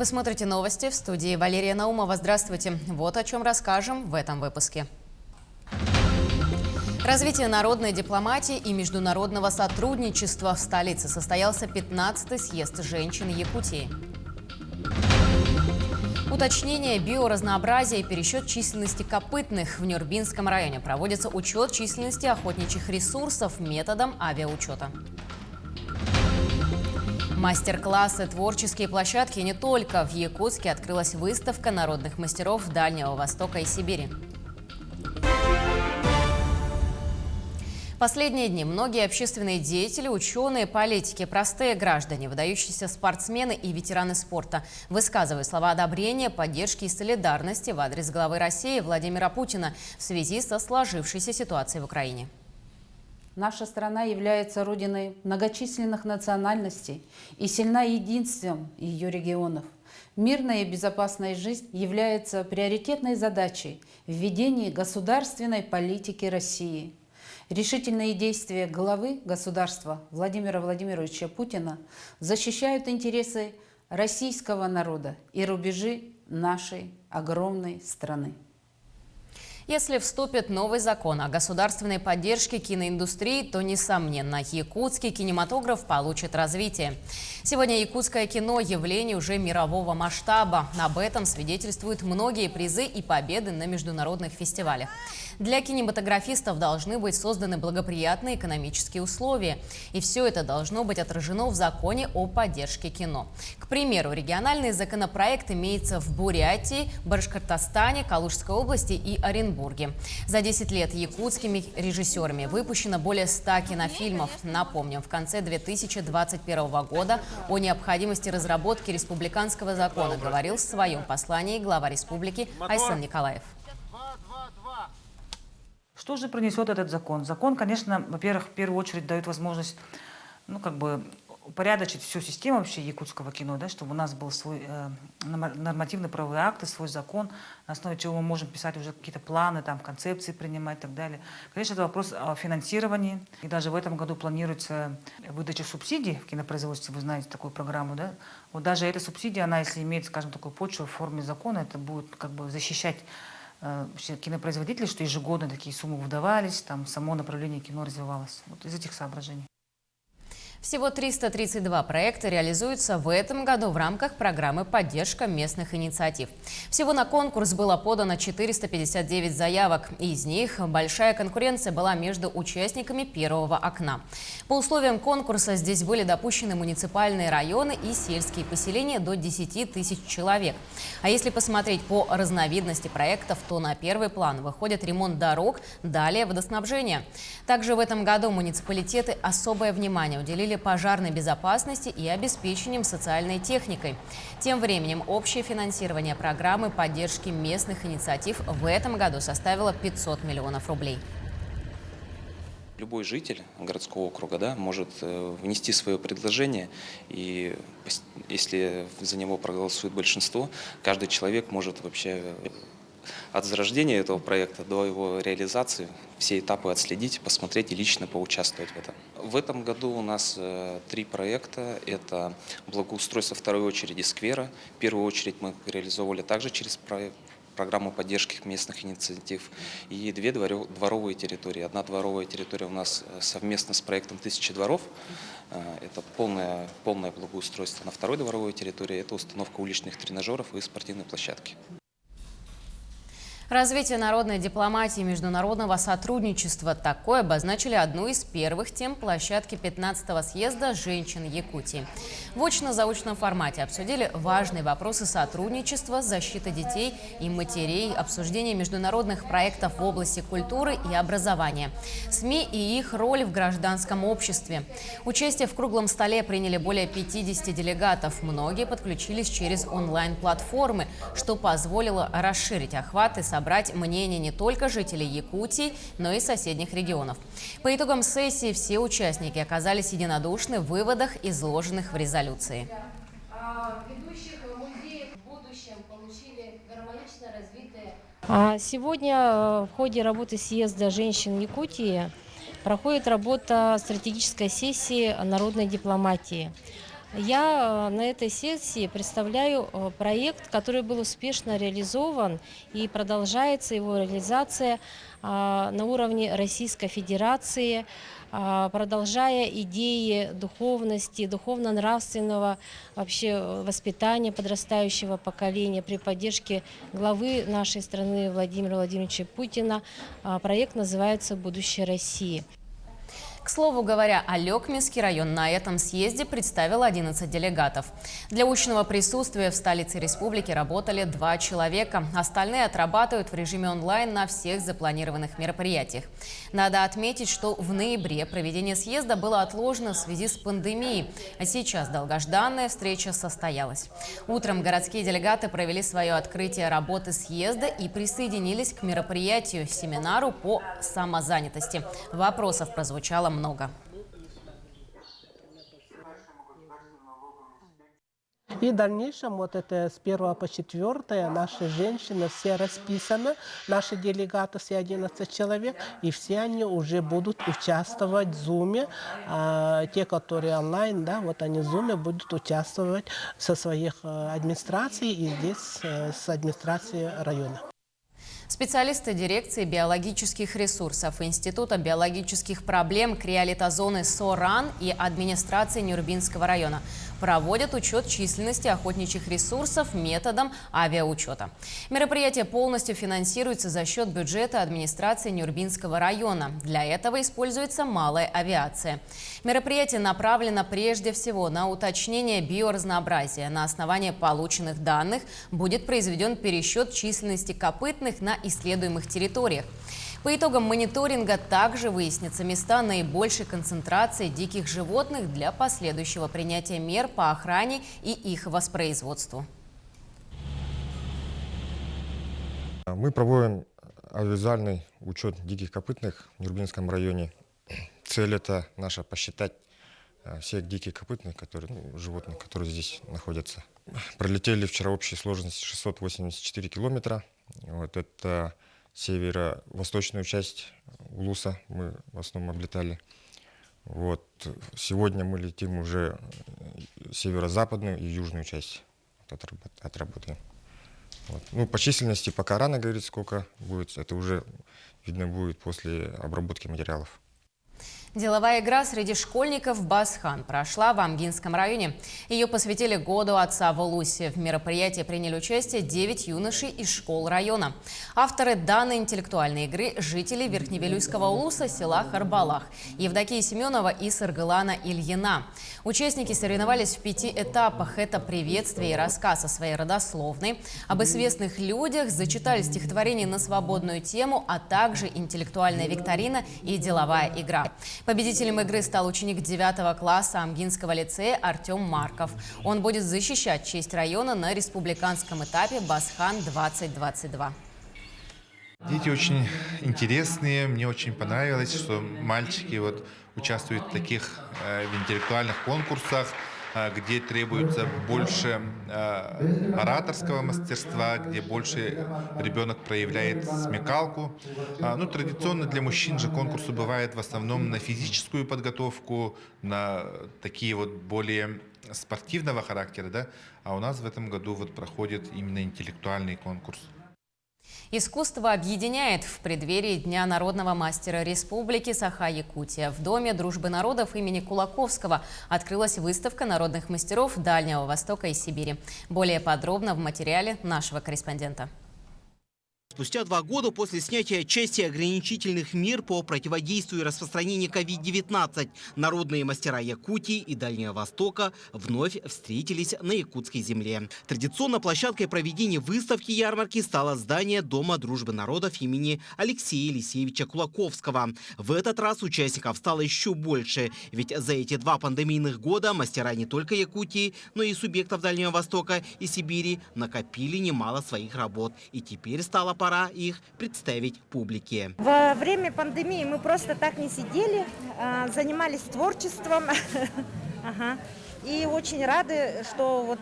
Вы смотрите новости, в студии Валерия Наумова. Здравствуйте. Вот о чем расскажем в этом выпуске. Развитие народной дипломатии и международного сотрудничества. В столице состоялся 15-й съезд женщин Якутии. Уточнение биоразнообразия и пересчет численности копытных. В Нюрбинском районе проводится учет численности охотничьих ресурсов методом авиаучета. Мастер-классы, творческие площадки не только. В Якутске открылась выставка народных мастеров Дальнего Востока и Сибири. Последние дни многие общественные деятели, ученые, политики, простые граждане, выдающиеся спортсмены и ветераны спорта высказывают слова одобрения, поддержки и солидарности в адрес главы России Владимира Путина в связи со сложившейся ситуацией в Украине. Наша страна является родиной многочисленных национальностей и сильна единством ее регионов. Мирная и безопасная жизнь является приоритетной задачей в ведении государственной политики России. Решительные действия главы государства Владимира Владимировича Путина защищают интересы российского народа и рубежи нашей огромной страны. Если вступит новый закон о государственной поддержке киноиндустрии, то, несомненно, якутский кинематограф получит развитие. Сегодня якутское кино – явление уже мирового масштаба. Об этом свидетельствуют многие призы и победы на международных фестивалях. Для кинематографистов должны быть созданы благоприятные экономические условия. И все это должно быть отражено в законе о поддержке кино. К примеру, региональный законопроект имеется в Бурятии, Башкортостане, Калужской области и Оренбурге. За 10 лет якутскими режиссерами выпущено более 100 кинофильмов. Напомним, в конце 2021 года о необходимости разработки республиканского закона говорил в своем послании глава республики Айсан Николаев. Что же принесет этот закон? Закон, конечно, во-первых, в первую очередь дает возможность, упорядочить всю систему вообще якутского кино, да, чтобы у нас был свой нормативно-правовые акты, свой закон, на основе чего мы можем писать уже какие-то планы, там, концепции принимать и так далее. Конечно, это вопрос о финансировании. И даже в этом году планируется выдача субсидий в кинопроизводстве, вы знаете такую программу, да? Вот даже эта субсидия, она, если имеет, скажем, такую почву в форме закона, это будет как бы защищать кинопроизводителей, что ежегодно такие суммы выдавались, там само направление кино развивалось. Вот из этих соображений. Всего 332 проекта реализуются в этом году в рамках программы «Поддержка местных инициатив». Всего на конкурс было подано 459 заявок. Из них большая конкуренция была между участниками первого окна. По условиям конкурса здесь были допущены муниципальные районы и сельские поселения до 10 тысяч человек. А если посмотреть по разновидности проектов, то на первый план выходит ремонт дорог, далее водоснабжение. Также в этом году муниципалитеты особое внимание уделили пожарной безопасности и обеспечением социальной техникой. Тем временем общее финансирование программы поддержки местных инициатив в этом году составило 500 миллионов рублей. Любой житель городского округа, может внести свое предложение, и если за него проголосует большинство, каждый человек может вообще от зарождения этого проекта до его реализации все этапы отследить, посмотреть и лично поучаствовать в этом. В этом году у нас 3 проекта. Это благоустройство второй очереди сквера. В первую очередь мы реализовывали также через программу поддержки местных инициатив. И 2 дворовые территории. Одна дворовая территория у нас совместно с проектом «1000 дворов». Это полное благоустройство. На второй дворовой территории это установка уличных тренажеров и спортивной площадки. Развитие народной дипломатии и международного сотрудничества – такое обозначили одну из первых тем площадки 15-го съезда женщин Якутии. В очно-заочном формате обсудили важные вопросы сотрудничества, защиты детей и матерей, обсуждение международных проектов в области культуры и образования, СМИ и их роль в гражданском обществе. Участие в круглом столе приняли более 50 делегатов. Многие подключились через онлайн-платформы, что позволило расширить охват и собрать мнение не только жителей Якутии, но и соседних регионов. По итогам сессии все участники оказались единодушны в выводах, изложенных в резолюции. Ведущих музеев в будущем получили гармонично развитые. Сегодня в ходе работы съезда женщин Якутии проходит работа стратегической сессии народной дипломатии. Я на этой сессии представляю проект, который был успешно реализован, и продолжается его реализация на уровне Российской Федерации, продолжая идеи духовности, духовно-нравственного вообще воспитания подрастающего поколения при поддержке главы нашей страны Владимира Владимировича Путина. Проект называется «Будущее России». К слову говоря, Алекминский район на этом съезде представил 11 делегатов. Для очного присутствия в столице республики работали 2 человека. Остальные отрабатывают в режиме онлайн на всех запланированных мероприятиях. Надо отметить, что в ноябре проведение съезда было отложено в связи с пандемией, а сейчас долгожданная встреча состоялась. Утром городские делегаты провели свое открытие работы съезда и присоединились к мероприятию, семинару по самозанятости. Вопросов прозвучало много. И в дальнейшем, вот это с 1 по 4 наши женщины все расписаны, наши делегаты, все 11 человек, и все они уже будут участвовать в Зуме. Те, которые онлайн, да, вот они в Зуме будут участвовать со своих администраций и здесь с администрацией района. Специалисты дирекции биологических ресурсов Института биологических проблем криолитозоны СОРАН и администрации Нюрбинского района проводят учет численности охотничьих ресурсов методом авиаучета. Мероприятие полностью финансируется за счет бюджета администрации Нюрбинского района. Для этого используется малая авиация. Мероприятие направлено прежде всего на уточнение биоразнообразия. На основании полученных данных будет произведен пересчет численности копытных на исследуемых территориях. По итогам мониторинга также выяснятся места наибольшей концентрации диких животных для последующего принятия мер по охране и их воспроизводству. Мы проводим аудиовизуальный учет диких копытных в Нюрбинском районе. Цель это наша посчитать всех диких копытных, животных, которые здесь находятся. Пролетели вчера общей сложности 684 километра. Вот это северо-восточную часть Улуса мы в основном облетали. Вот. Сегодня мы летим уже северо-западную и южную часть. Отработаем. Вот. Ну, по численности пока рано говорить, сколько будет. Это уже видно будет после обработки материалов. Деловая игра среди школьников «Басхан» прошла в Амгинском районе. Ее посвятили году отца в Улусе. В мероприятии приняли участие 9 юношей из школ района. Авторы данной интеллектуальной игры – жители Верхневилюйского Улуса села Харбалах, Евдокия Семенова и Саргылана Ильина. Участники соревновались в 5 этапах. Это приветствие и рассказ о своей родословной, об известных людях, зачитали стихотворения на свободную тему, а также интеллектуальная викторина и деловая игра. Победителем игры стал ученик 9 класса Амгинского лицея Артем Марков. Он будет защищать честь района на республиканском этапе «Басхан-2022». Дети очень интересные, мне очень понравилось, что мальчики участвуют в таких интеллектуальных конкурсах, где требуется больше ораторского мастерства, где больше ребенок проявляет смекалку. Традиционно для мужчин же конкурсы бывают в основном на физическую подготовку, на такие более спортивного характера, да? А у нас в этом году проходит именно интеллектуальный конкурс. Искусство объединяет. В преддверии Дня народного мастера Республики Саха-Якутия в Доме дружбы народов имени Кулаковского открылась выставка народных мастеров Дальнего Востока и Сибири. Более подробно в материале нашего корреспондента. Спустя 2 года после снятия части ограничительных мер по противодействию распространению COVID-19 народные мастера Якутии и Дальнего Востока вновь встретились на якутской земле. Традиционно площадкой проведения выставки ярмарки стало здание Дома дружбы народов имени Алексея Елисеевича Кулаковского. В этот раз участников стало еще больше, ведь за эти 2 пандемийных года мастера не только Якутии, но и субъектов Дальнего Востока и Сибири накопили немало своих работ. И теперь стало пора их представить публике. Во время пандемии мы просто так не сидели, занимались творчеством. И очень рады, что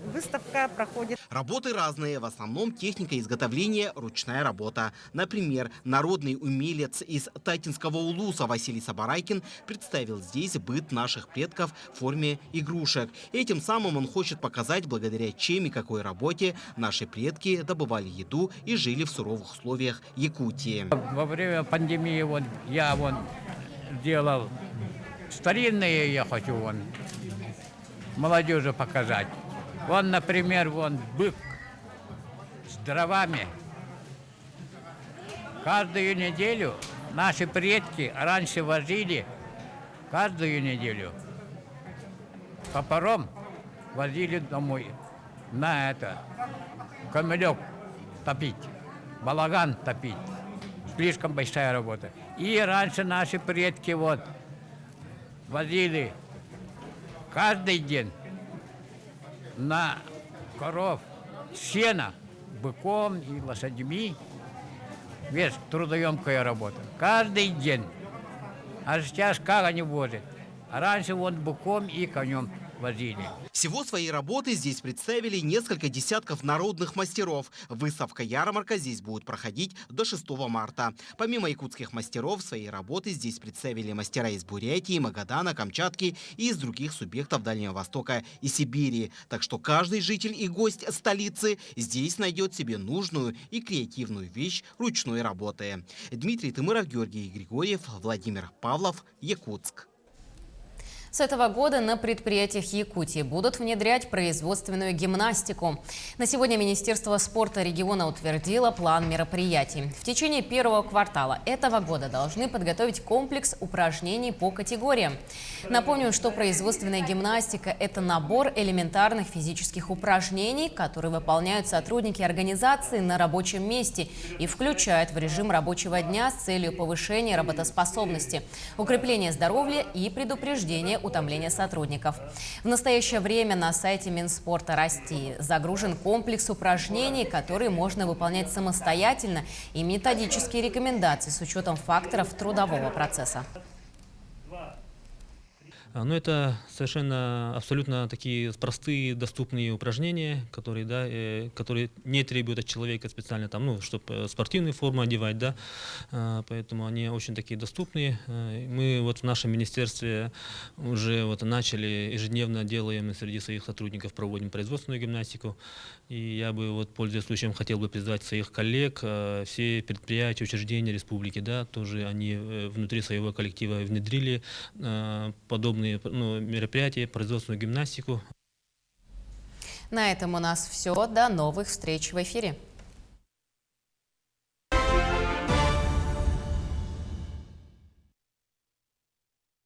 выставка проходит. Работы разные, в основном техника изготовления, ручная работа. Например, народный умелец из Татинского улуса Василий Сабарайкин представил здесь быт наших предков в форме игрушек. Этим самым он хочет показать, благодаря чем и какой работе наши предки добывали еду и жили в суровых условиях Якутии. Во время пандемии я делал старинные, я хочу молодежи показать. Например, бык с дровами. Каждую неделю наши предки раньше возили, каждую неделю топором возили домой на камелек топить, балаган топить. Слишком большая работа. И раньше наши предки возили каждый день на коров сено, быком и лошадьми. Весь трудоемкая работа. Каждый день. А сейчас как они возят? А раньше быком и конем возили. Всего свои работы здесь представили несколько десятков народных мастеров. Выставка-ярмарка здесь будет проходить до 6 марта. Помимо якутских мастеров, свои работы здесь представили мастера из Бурятии, Магадана, Камчатки и из других субъектов Дальнего Востока и Сибири. Так что каждый житель и гость столицы здесь найдет себе нужную и креативную вещь ручной работы. Дмитрий Тымыров, Георгий Григорьев, Владимир Павлов, Якутск. С этого года на предприятиях Якутии будут внедрять производственную гимнастику. На сегодня Министерство спорта региона утвердило план мероприятий. В течение первого квартала этого года должны подготовить комплекс упражнений по категориям. Напомню, что производственная гимнастика – это набор элементарных физических упражнений, которые выполняют сотрудники организации на рабочем месте и включают в режим рабочего дня с целью повышения работоспособности, укрепления здоровья и предупреждения утомления сотрудников. В настоящее время на сайте Минспорта России загружен комплекс упражнений, которые можно выполнять самостоятельно, и методические рекомендации с учетом факторов трудового процесса. Это совершенно абсолютно такие простые, доступные упражнения, которые не требуют от человека специально чтобы спортивную форму одевать, поэтому они очень такие доступные. Мы в нашем министерстве уже начали ежедневно делаем среди своих сотрудников, проводим производственную гимнастику. И я бы, пользуясь случаем, хотел бы призвать своих коллег, все предприятия, учреждения республики, тоже они внутри своего коллектива внедрили подобные мероприятия, производственную гимнастику. На этом у нас все. До новых встреч в эфире.